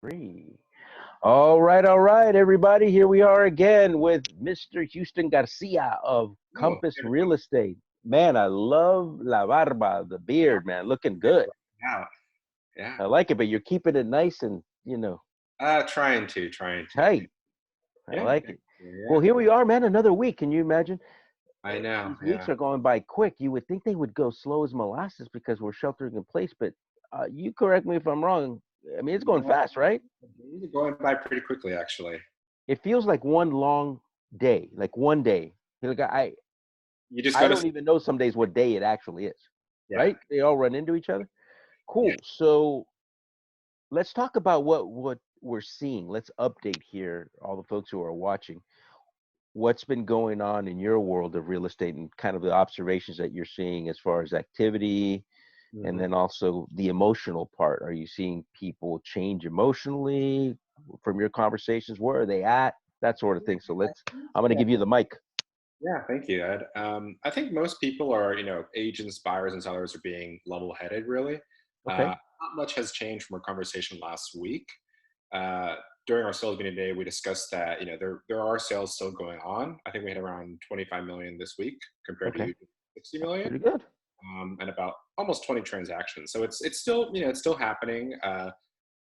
Three. All right, everybody. Here we are again with Mr. Houston Garcia of Oh, Compass there we Real Estate. Man, I love la barba, the go. beard, man, looking good. Yeah, yeah. I like it, but you're keeping it nice and, Trying to. tight. I Yeah, like yeah, it. Well, yeah. here we are, man, another week. Can you imagine? I know. These weeks Yeah. are going by quick. You would think they would go slow as molasses because we're sheltering in place, but you correct me if I'm wrong. I mean, it's going No, fast, right? these are going by pretty quickly, actually. It feels like one long day, like one day. Like You just I go to don't even know some days what day it actually is, yeah, right? They all run into each other. yeah. Cool. So let's talk about what we're seeing. Let's update here, all the folks who are watching. What's been going on in your world of real estate and kind of the observations that you're seeing as far as activity and Hmm. then also the emotional part. Are you seeing people change emotionally from your conversations? Where are they at? That sort of thing. So I'm going to Yeah, give you the mic. yeah. Thank you, Ed. I think most people are, agents, buyers, and sellers are being level-headed, really. Okay. Not much has changed from our conversation last week. Uh, During our sales meeting today, we discussed that there are sales still going on. I think we had around 25 million this week compared Okay. to 60 That's million, pretty good. and about almost 20 transactions. So it's still it's still happening.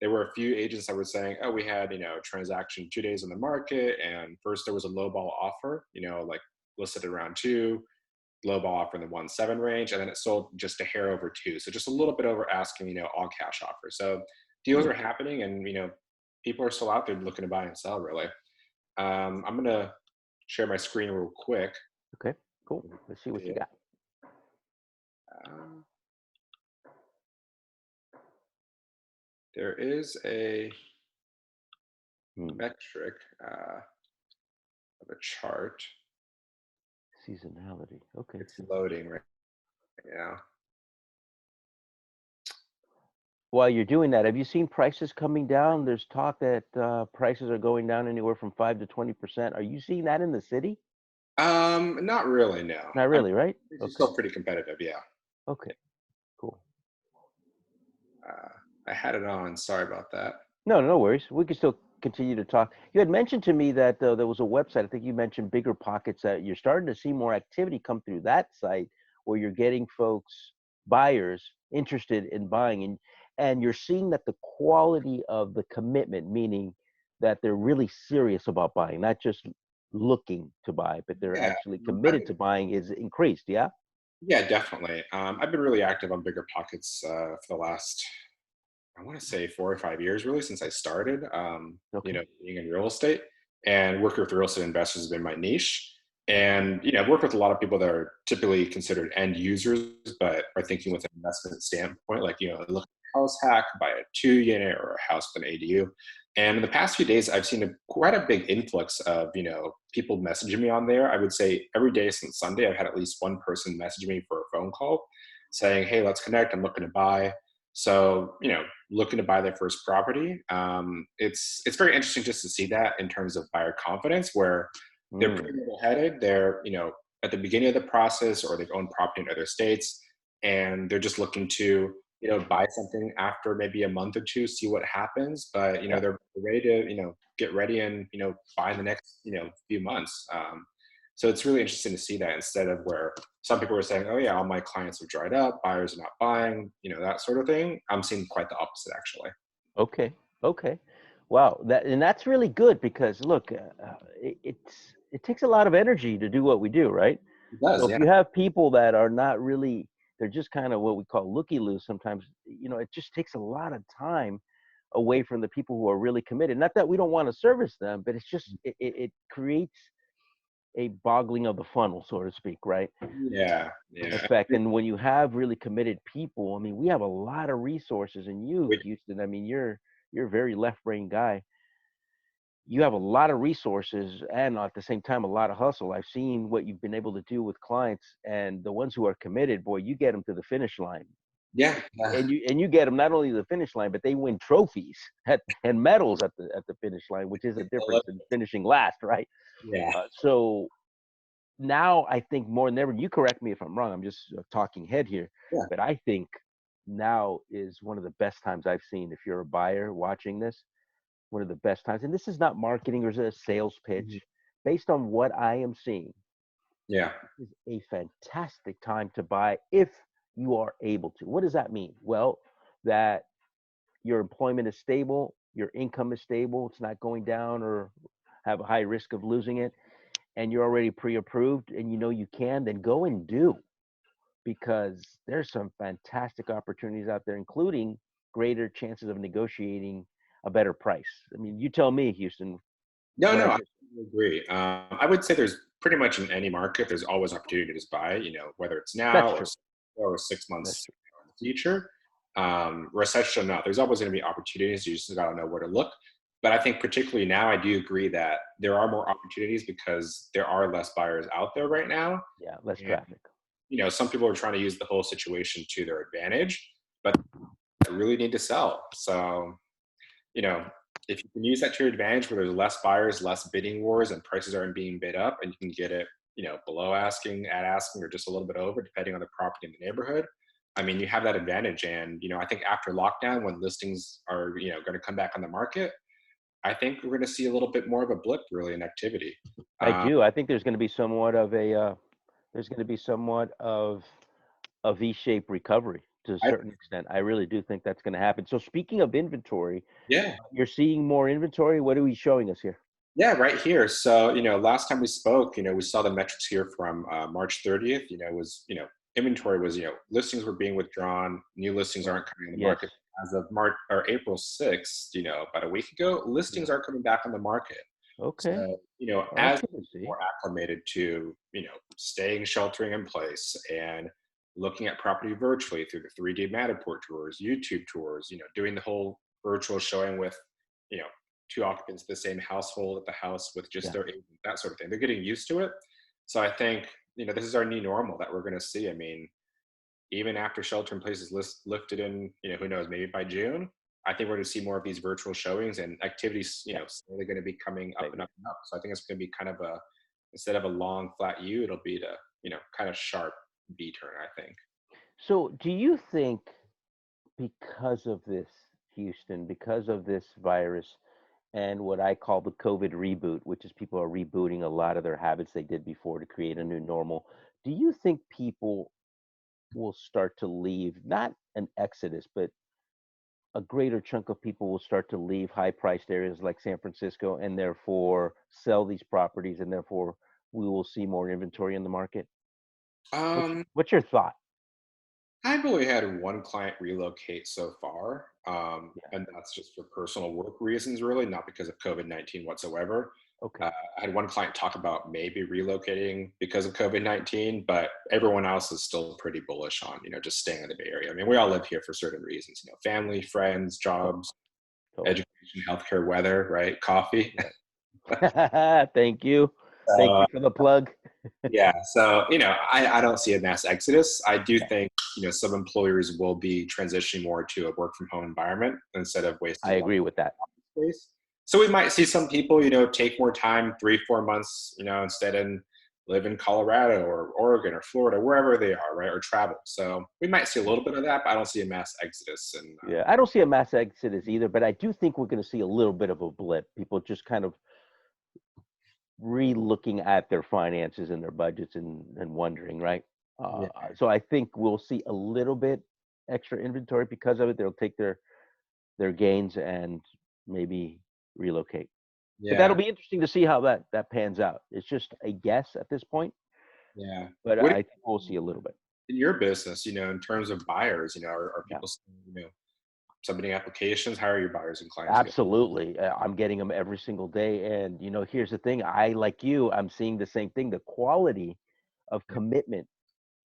There were a few agents that were saying, "Oh, we had a transaction 2 days on the market, and first there was a lowball offer, like listed around two, lowball offer in the 1.7 range, and then it sold just a hair over two, so just a little bit over asking, all cash offer. So deals Hmm. are happening, and people are still out there looking to buy and sell. Really, I'm gonna share my screen real quick. Okay. Cool. Let's see what you Yeah. got. Um, there is a Hmm. metric of a chart. Seasonality. Okay. It's loading right now. While you're doing that, have you seen prices coming down? There's talk that prices are going down anywhere from 5 to 20%. Are you seeing that in the city? Not really. No, Not really, right? it's Okay. still pretty competitive. Yeah. Okay. Cool. Uh, I had it on. Sorry about that. No, no worries. We can still continue to talk. You had mentioned to me that there was a website. I think you mentioned Bigger Pockets. That you're starting to see more activity come through that site, where you're getting folks, buyers, interested in buying, and you're seeing that the quality of the commitment, meaning that they're really serious about buying, not just looking to buy, but they're Yeah. actually I've committed to buying, is increased. Yeah. Yeah, definitely. I've been really active on Bigger Pockets for the last, I want to say, 4 or 5 years, really, since I started, Okay. being in real estate, and working with real estate investors has been my niche. And, I've worked with a lot of people that are typically considered end users, but are thinking with an investment standpoint, like, look at a house hack, buy a 2 unit or a house with an ADU. And in the past few days, I've seen quite a big influx of, people messaging me on there. I would say every day since Sunday, I've had at least one person message me for a phone call saying, "Hey, let's connect. I'm looking to buy." So, looking to buy their first property. It's very interesting just to see that in terms of buyer confidence, where they're Mm. pretty level headed. They're at the beginning of the process, or they've owned property in other states, and they're just looking to buy something after maybe a month or two, see what happens. But Yeah. they're ready to get ready and buy in the next few months. So it's really interesting to see that, instead of where some people are saying, "Oh yeah, all my clients have dried up, buyers are not buying," that sort of thing. I'm seeing quite the opposite, actually. Okay. Okay. Wow. That's really good because look, it takes a lot of energy to do what we do, right? It So does, if yeah. you have people that are not really, they're just kind of what we call looky loose. Sometimes, it just takes a lot of time away from the people who are really committed. Not that we don't want to service them, but it's just it creates a boggling of the funnel, so to speak, right? Yeah, yeah. Effect. And when you have really committed people, I mean, we have a lot of resources, and you, We- Houston, I mean, you're a very left brain guy. You have a lot of resources and at the same time a lot of hustle. I've seen what you've been able to do with clients, and the ones who are committed, boy, you get them to the finish line. yeah, yeah. And you get them not only to the finish line, but they win trophies and medals at the finish line, which is a I love difference in finishing last, right? Yeah, So now I think more than ever, you correct me if I'm wrong, I'm just a talking head here, yeah. but I think now is one of the best times I've seen if you're a buyer watching this. one of the best times, and this is not marketing or is it a sales pitch, Mhm. based on what I am seeing, Yeah. is a fantastic time to buy if you are able to. What does that mean? Well, that your employment is stable, your income is stable, it's not going down or have a high risk of losing it, and you're already pre-approved and you know you can, then go and do, because there's some fantastic opportunities out there, including greater chances of negotiating a better price. I mean, you tell me, Houston, No, what no, I I just totally agree. I would say there's pretty much in any market, there's always opportunity to buy, whether it's that's now true. or 6 That's months true. in the future. Recession or not, there's always going to be opportunities. You just got to know where to look. But I think particularly now, I do agree that there are more opportunities because there are less buyers out there right now. Yeah, less And, traffic. some people are trying to use the whole situation to their advantage, but they really need to sell. So, you know, if you can use that to your advantage where there's less buyers, less bidding wars, and prices aren't being bid up, and you can get it, below asking, at asking, or just a little bit over, depending on the property in the neighborhood. I mean, you have that advantage. And, I think after lockdown, when listings are, going to come back on the market, I think we're going to see a little bit more of a blip really in activity. I Uh, do. I think there's going to be somewhat of a V-shaped recovery to a I, certain extent. I really do think that's going to happen. So speaking of inventory, yeah, you're seeing more inventory. What are we showing us here? Yeah, right here. So, last time we spoke, we saw the metrics here from March 30th. Inventory was, listings were being withdrawn, new listings aren't coming on the Yes. market. As of March or April 6th, about a week ago, Yeah. listings are coming back on the market. Okay. So, Well, that's as good to we're see. more acclimated to, staying sheltering in place and looking at property virtually through the 3D Matterport tours, YouTube tours, doing the whole virtual showing with, you know, two occupants of the same household at the house with just Yeah. their agent, that sort of thing. They're getting used to it. So I think, this is our new normal that we're going to see. I mean, even after shelter in place is lifted in, who knows, maybe by June, I think we're going to see more of these virtual showings and activities, Yeah. slowly going to be coming I up and agree. up and up. So I think it's going to be kind of instead of a long flat U, it'll be the, kind of sharp V turn, I think. So do you think, because of this, Houston, because of this virus and what I call the COVID reboot, which is people are rebooting a lot of their habits they did before to create a new normal, do you think people will start to leave, not an exodus, but a greater chunk of people will start to leave high priced areas like San Francisco and therefore sell these properties, and therefore we will see more inventory in the market? Um, What's your thought? I've only had one client relocate so far, Yeah. and that's just for personal work reasons, really, not because of COVID-19 whatsoever. Okay. I had one client talk about maybe relocating because of COVID-19, but everyone else is still pretty bullish on, just staying in the Bay Area. I mean, we all live here for certain reasons, family, friends, Totally. jobs, Totally. education, healthcare, weather, right? Coffee. Right. Thank you. Thank So, you for the plug. yeah, so I don't see a mass exodus. I do Yeah, think some employers will be transitioning more to a work from home environment instead of I wasting a lot agree with that. of space. So we might see some people, take more time, 3-4 months, instead and live in Colorado or Oregon or Florida, wherever they are, right, or travel. So we might see a little bit of that, but I don't see a mass exodus. And Yeah, I don't see a mass exodus either, but I do think we're going to see a little bit of a blip. People just kind of re-looking at their finances and their budgets and wondering, right? Uh, yeah, so I think we'll see a little bit extra inventory because of it. They'll take their gains and maybe relocate. But that'll yeah, be interesting to see how that pans out. It's just a guess at this point, yeah. but What I think we'll see a little bit. in your business, in terms of buyers, are Yeah. people, submitting applications? How are your buyers and clients going? Absolutely. I'm getting them every single day. And, here's the thing. I, like you, I'm seeing the same thing. The quality of commitment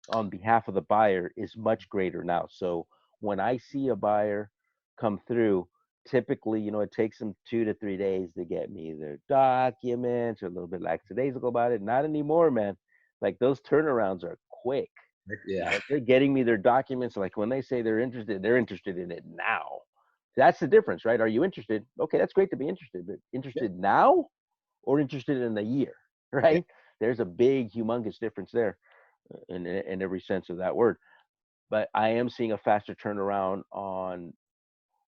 on behalf of the buyer is much greater now. So when I see a buyer come through, typically, it takes them 2 to 3 days to get me their documents, or a little bit lackadaisical about it. Not anymore, man. Like, those turnarounds are quick. Yeah. Like, they're getting me their documents. Like, when they say they're interested in it now. That's the difference, right? Are you interested? Okay, that's great to be interested, but Yeah. interested now or interested in a year, Yeah. right? There's a big, humongous difference there in every sense of that word. But I am seeing a faster turnaround on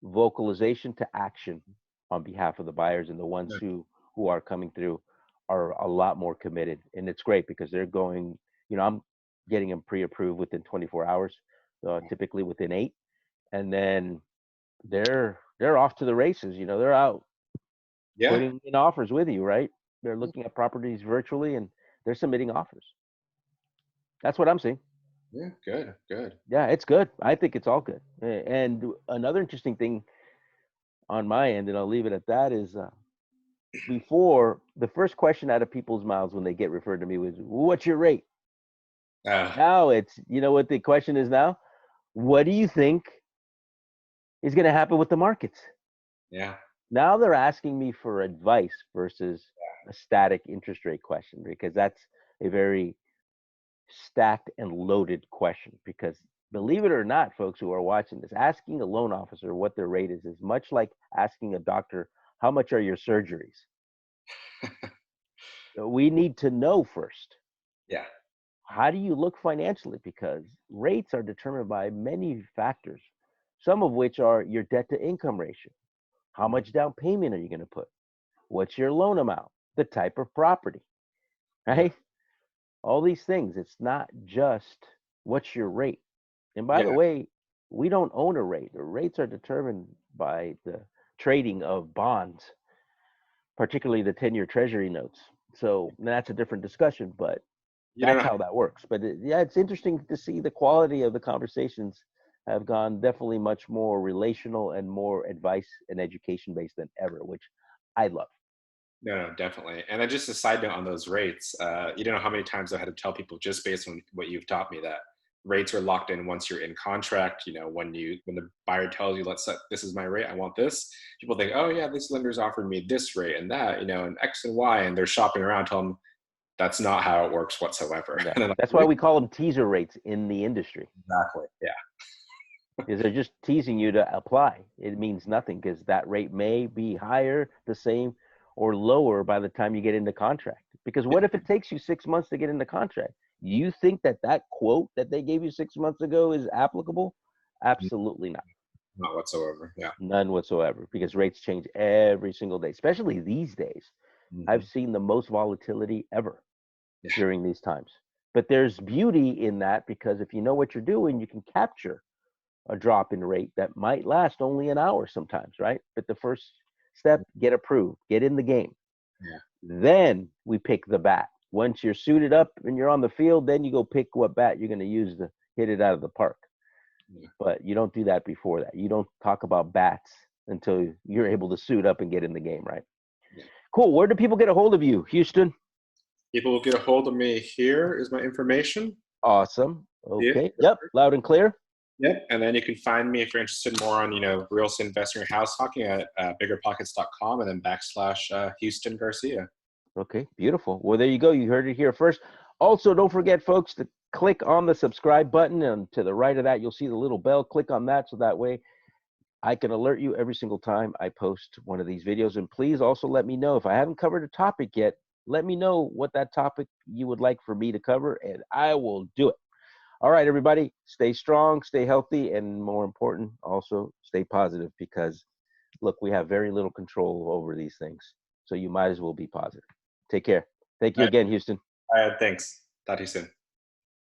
vocalization to action on behalf of the buyers, and the ones Yeah. who are coming through are a lot more committed, and it's great because they're going. I'm getting them pre-approved within 24 hours, typically within 8, and then they're off to the races. They're out Yeah. putting in offers with you, right? They're looking at properties virtually and they're submitting offers. That's what I'm seeing. Yeah. Good. Good. Yeah, it's good. I think it's all good. And another interesting thing on my end, and I'll leave it at that, is before the first question out of people's mouths when they get referred to me was, "What's your rate?" Uh, Now it's, what the question is now? What do you think is going to happen with the markets? yeah. Now they're asking me for advice versus a static interest rate question, because that's a very stacked and loaded question. Because believe it or not, folks who are watching this, asking a loan officer what their rate is much like asking a doctor, how much are your surgeries? So we need to know first, Yeah. how do you look financially? Because rates are determined by many factors, some of which are your debt to income ratio. How much down payment are you going to put? What's your loan amount? The type of property, Yeah. right? All these things. It's not just what's your rate. And by the Yeah. way, we don't own a rate. The rates are determined by the trading of bonds, particularly the 10-year treasury notes. So that's a different discussion, but You don't that's know. how that works. But yeah, it's interesting to see the quality of the conversations have gone definitely much more relational and more advice and education based than ever, which I love. No, no, definitely. And then just a side note on those rates, you don't know how many times I had to tell people just based on what you've taught me that rates are locked in once you're in contract. When the buyer tells you, let's set, this is my rate, I want this. People think, oh yeah, this lender's offered me this rate and that, and X and Y, and they're shopping around. Tell them that's not how it works whatsoever. No, And then like, that's why really? we call them teaser rates in the industry, Exactly. Yeah. because they're just teasing you to apply. It means nothing because that rate may be higher, the same, or lower by the time you get into contract. Because what if it takes you 6 months to get into contract? You think that that quote that they gave you 6 months ago is applicable? Absolutely not. Not whatsoever. Yeah. None whatsoever, because rates change every single day, especially these days. I've Hmm. seen the most volatility ever Yeah. during these times. But there's beauty in that, because if you know what you're doing, you can capture a drop in rate that might last only an hour sometimes, right? But the first step, get approved, get in the game. Yeah. Then we pick the bat. Once you're suited up and you're on the field, then you go pick what bat you're going to use to hit it out of the park. Yeah. But you don't do that before that. You don't talk about bats until you're able to suit up and get in the game, right? Yeah. Cool. Where do people get a hold of you, Houston? People will get a hold of me. Here is my information. Awesome. Yeah. Okay. Yep. Loud and clear. Yep. And then you can find me if you're interested more on, real estate investing or house hawking at biggerpockets.com and then /Houston Garcia. Okay. Beautiful. Well, there you go. You heard it here first. Also, don't forget, folks, to click on the subscribe button, and to the right of that, you'll see the little bell. Click on that so that way I can alert you every single time I post one of these videos. And please also let me know if I haven't covered a topic yet. Let me know what that topic you would like for me to cover, and I will do it. All right, everybody, stay strong, stay healthy, and more important, also stay positive, because look, we have very little control over these things. So you might as well be positive. Take care. Thank you All right. again, Houston. All right. Thanks. Talk to you soon.